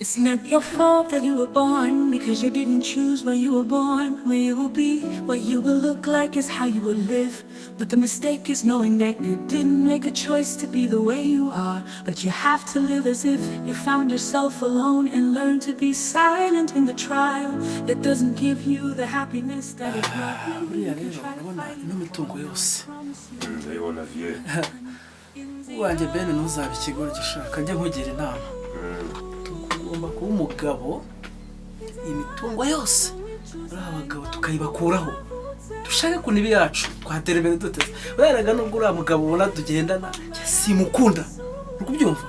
It's not your fault that you were born, because you didn't choose where you were born. Where you will be, what you will look like is how you will live. But the mistake is knowing that you didn't make a choice to be the way you are. But you have to live as if you found yourself alone, and learn to be silent in the trial. It doesn't give you the happiness that it brought you. You can try to fight wanjye bene ntuzaba ikigori gishaka njye nkugira inama tugomba kuba umugabo imitungo yose ari abagabo tukayibakuraho dushaka ku nibi yacu twatera imbere duteze ureraga nubwo uriya mugabo ubona tugendana simukunda ukubyumva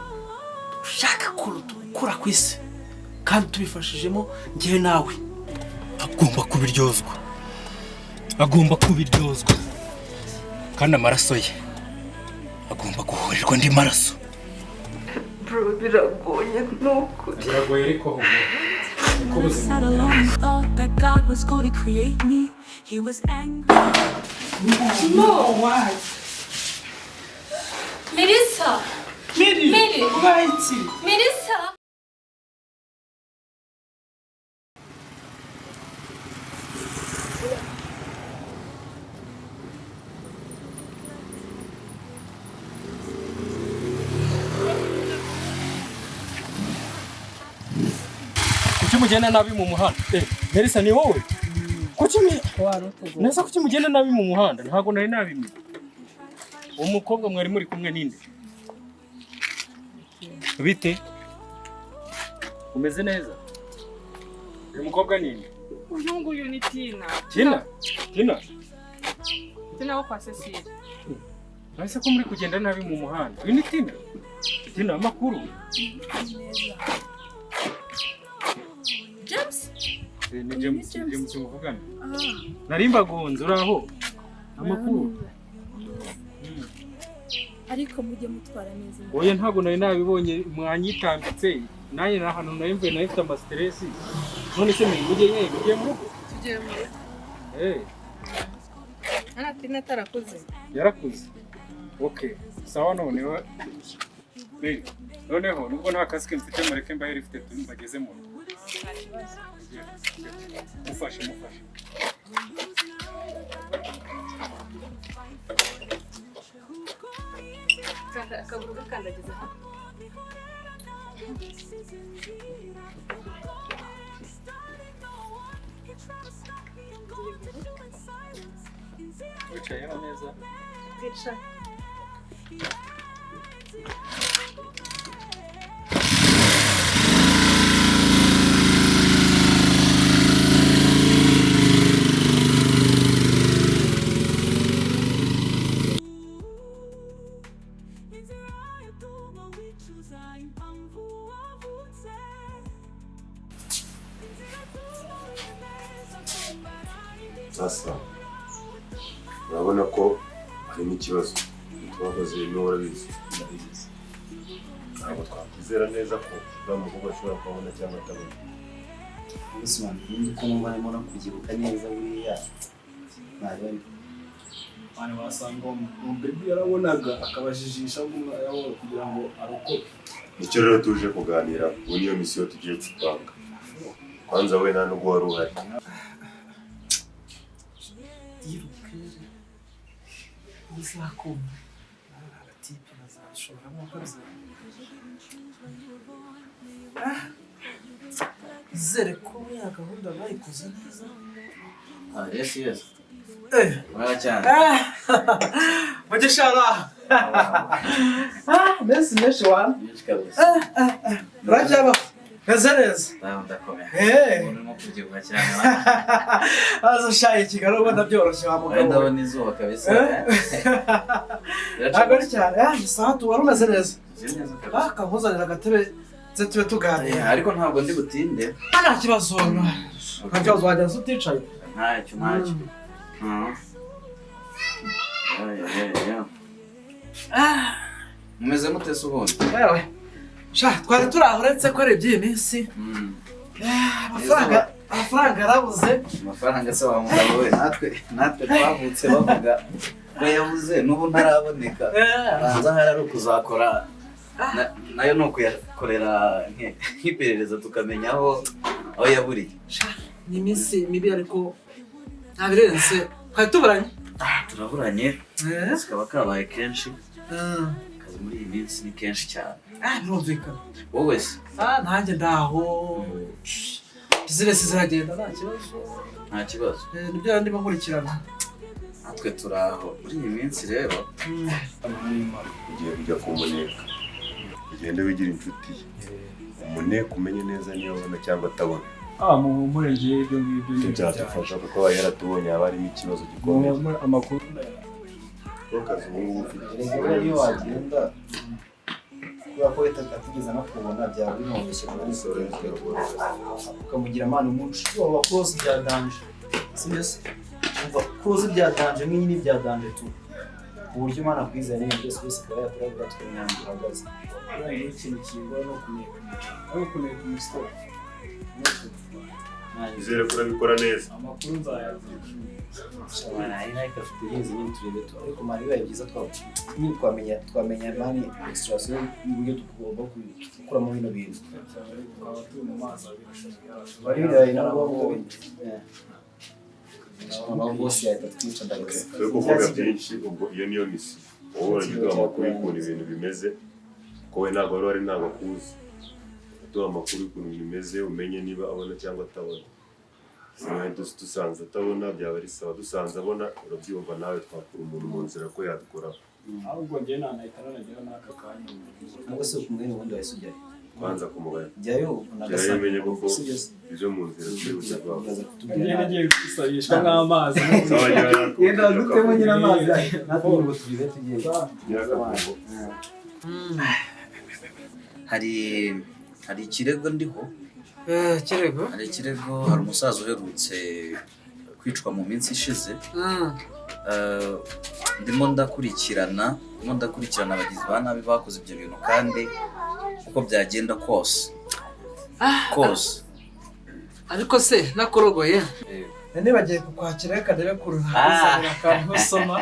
dushaka kura ku isi kandi tubifashijemo ngewe nawe agomba kubiryozwa kandi amaraso ye agomba guhurirwa ndi maraso. Bro, biragoye nukuri. Biragoye ariko sat alone and thought that God was going to create me. He was angry. No, why? Melissa! Mary! Why? Melissa! kuki mugenda nabi mu muhanda? Melissa ni wowe? Kuki neza kuki mugenda nabi mu muhanda? Ntago nari nabimye. Umukobwa mwari muri kumwe ninde? Bite? Umeze neza? Uyu mukobwa ninde? Uyu nguyu ni Tina. Tina wo kwa Cecile. Nahise ko muri kugenda nabi mu muhanda. Uyu ni Tina? Tina amakuru? James? Ni James muvugana. Narimba gonze uraho. Amakuru. Ariko mujye mutwara neza. Oya ntago nari nabibonye mwanyitambitse. Naye na hano narimve nafite ama stress. None se mujye mu rugo? Tugiye mu rugo. Ana Tina tarakuze. Yarakuze. Okay. Sawa none wa. Noneho nubwo nta kasike mfite mureke mbaye rifite tumbageze mu rugo. Mufashe. Akaguru gakandagiza hano. Wicaye neza. Wicaye. Sasa urabona ko harimo ikibazo twakoze n'uwara bizi ntabwo twakwizera neza ko uriya ashobora kubona cyangwa atabona. Ubuzima ni uko numva arimo no kugiruka neza buriya ntabwo Mane wasanga baby yarabonaga akabajijisha yaho kugira ngo arokoke. Nicyo rero tuje kuganira ubu niyo misiyo tugiye gupanga. Kwanza we nta nubwo wari uhari. Uzakuma abatipe bazashoramo kaza zere ko ya gahunda bayikoze neza. Yes wala cyane bagishara nesi wan rajaba Kazareza. Ndakomeye. Urimo kugihuha cyane. Azo shaye kigaro ubona byoroshye wa mugabo. Ndabona izuba kabisa. Agari cyane. Isatu warumeze neza. Kankuzanira agatebe tube tuganira. Ariko ntabwo ndi butinde. Nta kibazo. Nta kibazo wajya uticaye. Ntacyo. Mumeze mute se ubundi? Yewe. Sha twari turahoretse ko ari by'iyi minsi. Amafaranga arabuze. Amafaranga se wa mugabo we natwe twavutse bavuga ko yabuze n'ubu ntaraboneka. Banza hari ari kuzakora nayo ni ukuyakorera nk'iperereza tukamenya aho yaburiye. Ni iminsi mibi ariko ntabirenze twari tuburanye. Turaburanye kaba kabaye kenshi, akazi muri iyi minsi ni kenshi cyane. Birumvikana. Wowe se? Nanjye ndaho bizinesi ziragenda nta kibazo. Nibyo ndimo nkurikirana. Natwe turaho muri iyi minsi rero. Ugiye kujya kumuneka, ugende wigira inshuti ye, umuneka umenye neza niba abona cyangwa atabona. Murengeye ibyo ngibyo byadufasha kuko aba yaratubonye haba harimo ikibazo gikomeye. Amakuru ko kazi ubu ngubu ufite Iyo wagenda kubera ko leta atigeze anakubona byaba bimworoshye ukamugira amana umuntu waba close bya danje. Sibyo? Umva close bya danje nk'ini bya danje tu. Ku buryo Imana kwizera n'ibintu byose akaba yakorera twemye uhagaze. ni ikintu kingwa no kuneka umusitari. Izere ko urabikora neza. Amakuru nzayagira. Ariko afite ibizi nyine turebe tu. Ariko mari bibaye byiza twamenya mani extraction y'uburyo tugomba gukuramo bino bintu. Bari birayi nabo bose yahita twica ndagase. Twe kuvuga byinshi ubwo iyo niyo misi. Wowe uragiduha amakuru y'ukuntu ibintu bimeze, ko we ntabwo wari ntabwo akuzi. Duha amakuru y'ukuntu bimeze umenye niba abona cyangwa atabona. Dusanze atabona byaba ari sawa, dusanze abona urabyumva nawe twakura umuntu mu nzira ko yabikoraho. Ahubwo njye nahita nanagira n'aka kanya. Ntabwo se kumwe n'ubundi wahise ujyayo. Kwanza kumubaya. Jyayo Jyayo umenye koko ibyo mu nzira turi bujya rwabo. Njye nagiye gusayishwa nk'amazi. Yenda dutemo nyine amazi. Natwe ngo tugiye tugiye. Hari ikirego ndiho. Kirego? Hari ikirego, hari umusaza uherutse kwicwa mu minsi ishize. Ndimo ndakurikirana abagizi ba nabi bakoze ibyo bintu kandi uko byagenda kose. Ariko se nakorogoye. Nibagiye kukwakira reka ndebe kurura akantu usoma.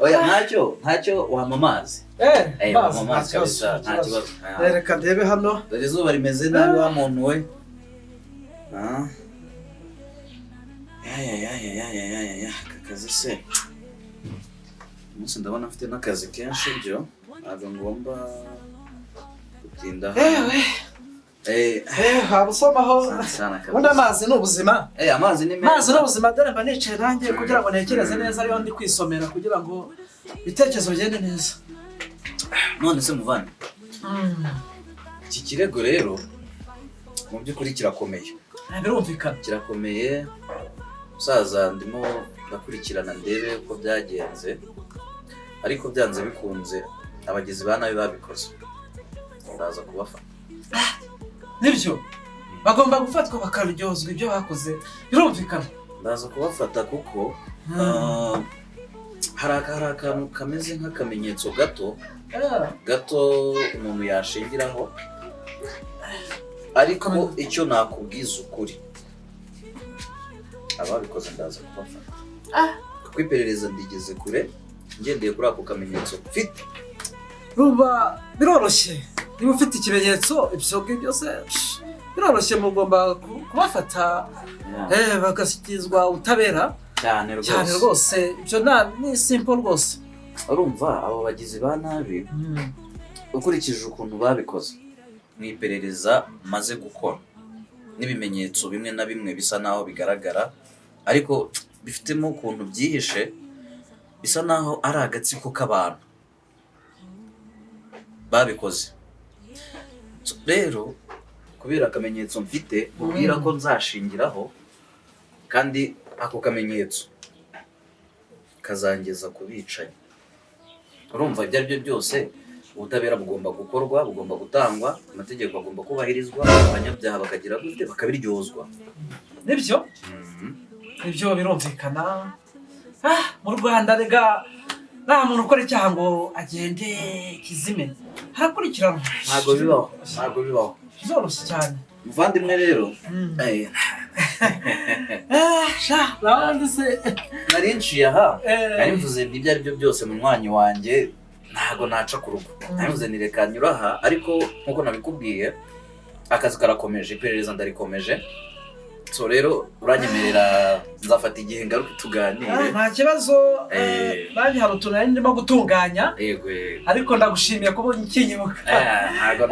Oya ntacyo wampa amazi. Wampa amazi kabisa nta kibazo. Reka ndebe hano. Dore izuba rimeze nabi wa muntu we. Akazi se umunsi ndabona afite n'akazi kenshi byo ntabwo ngomba gutinda haba usomaho ubundi amazi ni ubuzima. Amazi ni ubuzima. Dore mba nicaye nanjye kugira ngo ntekereze neza ariyo ndi kwisomera kugira ngo ibitekerezo bigende neza. None se muvane iki kirego rero mu by'ukuri kirakomeye. Birumvikana. Kirakomeye. Musaza ndimo ndakurikirana ndebe uko byagenze ariko byanze bikunze abagizi ba nabi babikoze ndaza kubafata. Nibyo bagomba gufatwa bakaryozwa ibyo bakoze. Birumvikana. Ndaza kubafata kuko hari akantu kameze nk'akamenyetso gato umuntu yashingiraho ariko icyo nakubwiza ukuri ababikoze ndaza kubafata kuko iperereza ndigeze kure ngendeye kuri ako kamenyetso mfite. Biroroshye niba ufite ikimenyetso ibyo byose biroroshye mugomba kubafata bagashyikirizwa ubutabera cyane rwose. Ibyo ni simple rwose. Urumva abo bagizi ba nabi ukurikije ukuntu babikoze mu iperereza maze gukora n'ibimenyetso bimwe na bimwe bisa naho bigaragara ariko bifitemo ukuntu byihishe bisa naho ari agatsiko k'abantu babikoze. Rero kubera akamenyetso mfite mubwira ko nzashingiraho kandi ako kamenyetso kazangeza ku bicanyi. Urumva ibyo ari byo byose ubutabera bugomba gukorwa, bugomba gutangwa, amategeko agomba kubahirizwa, abanyabyaha bakagira gute bakabiryozwa. Nibyo birumvikana. Mu Rwanda rega nta muntu ukora icyaha ngo agende kizime. Harakurikirana. Ntabwo bibaho. Byoroshye cyane. Muvandimwe rero nabandi se nari nciye aha nari mvuze ibyo ari byo byose mu mwanya wanjye ntago naca ku rugo navuze ni reka nyura aha ariko nkuko nabikubwiye akazi karakomeje iperereza ndarikomeje so rero uranyemerera nzafata igihe ngaruke tuganire nta kibazo nanjye hari utuntu nari ndimo gutunganya yego ariko ndagushimiye kuba ukinyibuka ntago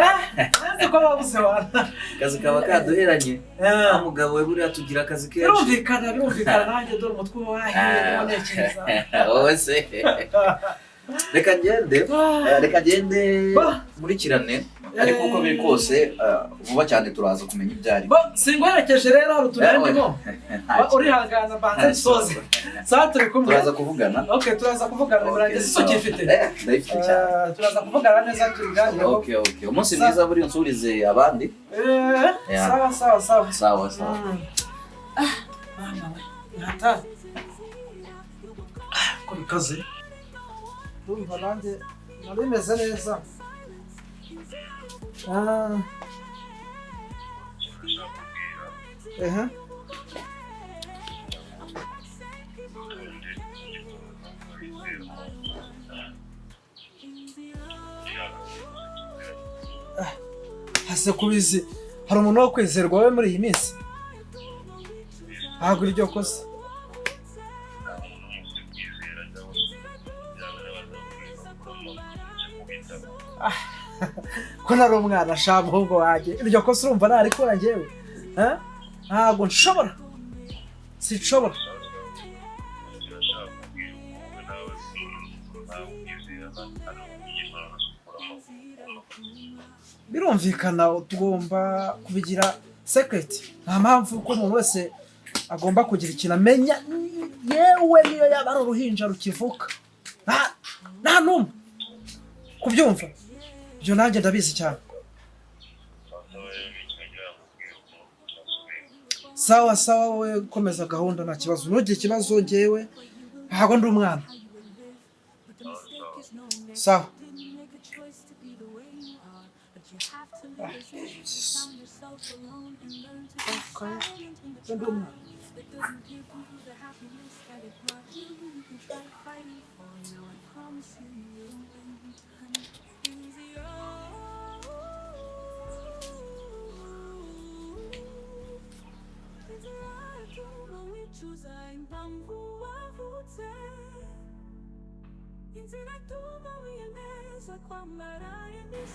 nzi ko babuze wana akazi kaba kaduheranye mugabo we buriya tugira akazi kenshi birumvikana nanjye dore umutwe wahiye unekereza wowe se reka ngende nkurikirane ariko uko biri kose vuba cyane turaza kumenya ibyo ari singuherekeje rero hari utuntu ndimo urihangana banza nsoze saa turi kumwe turaza kuvugana turaza kuvugana birangiye si ukifite ndayifite cyane turaza kuvugana neza tubiganireho umunsi mwiza buri nsurize abandi sawa mwana we ntata ko bikaze ndumva nanjye nari meze neza hase kubizi hari umuntu wo kwizerwa we muri iyi minsi ntabwo iryo kosa ko nari umwana sha muhungu wanjye iryo kosa urumva narikora njyewe ntabwo nshobora sinshobora birumvikana tugomba kubigira secret nta mpamvu ko umuntu wese agomba kugira ikintu amenya yewe niyo yaba ari uruhinja rukivuka nta n'umwe kubyumva ibyo nanjye ndabizi cyane sawa wowe komeza gahunda nta kibazo ntugire ikibazo njyewe ntabwo ndi umwana sawa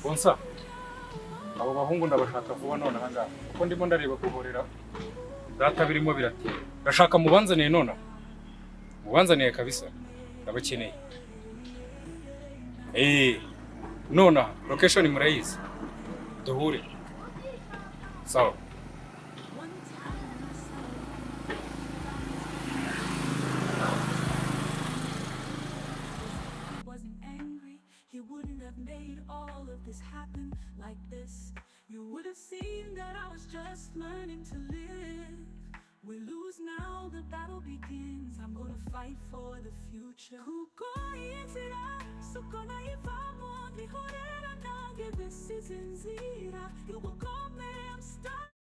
Bonsa, abo bahungu ndabashaka vuba none aha ngaha kuko ndimo ndareba Kwihorera data birimo biratera ndashaka mubanzaniye none mubanzaniye kabisa ndabakeneye none location murayizi duhure sawa like this, you would have seen that I was just learning to live. We lose now, the battle begins. I'm gonna fight for the future. Inzira, sukona ivamo, Kwihorera nange, this is Inzira. You will come, I'm stuck.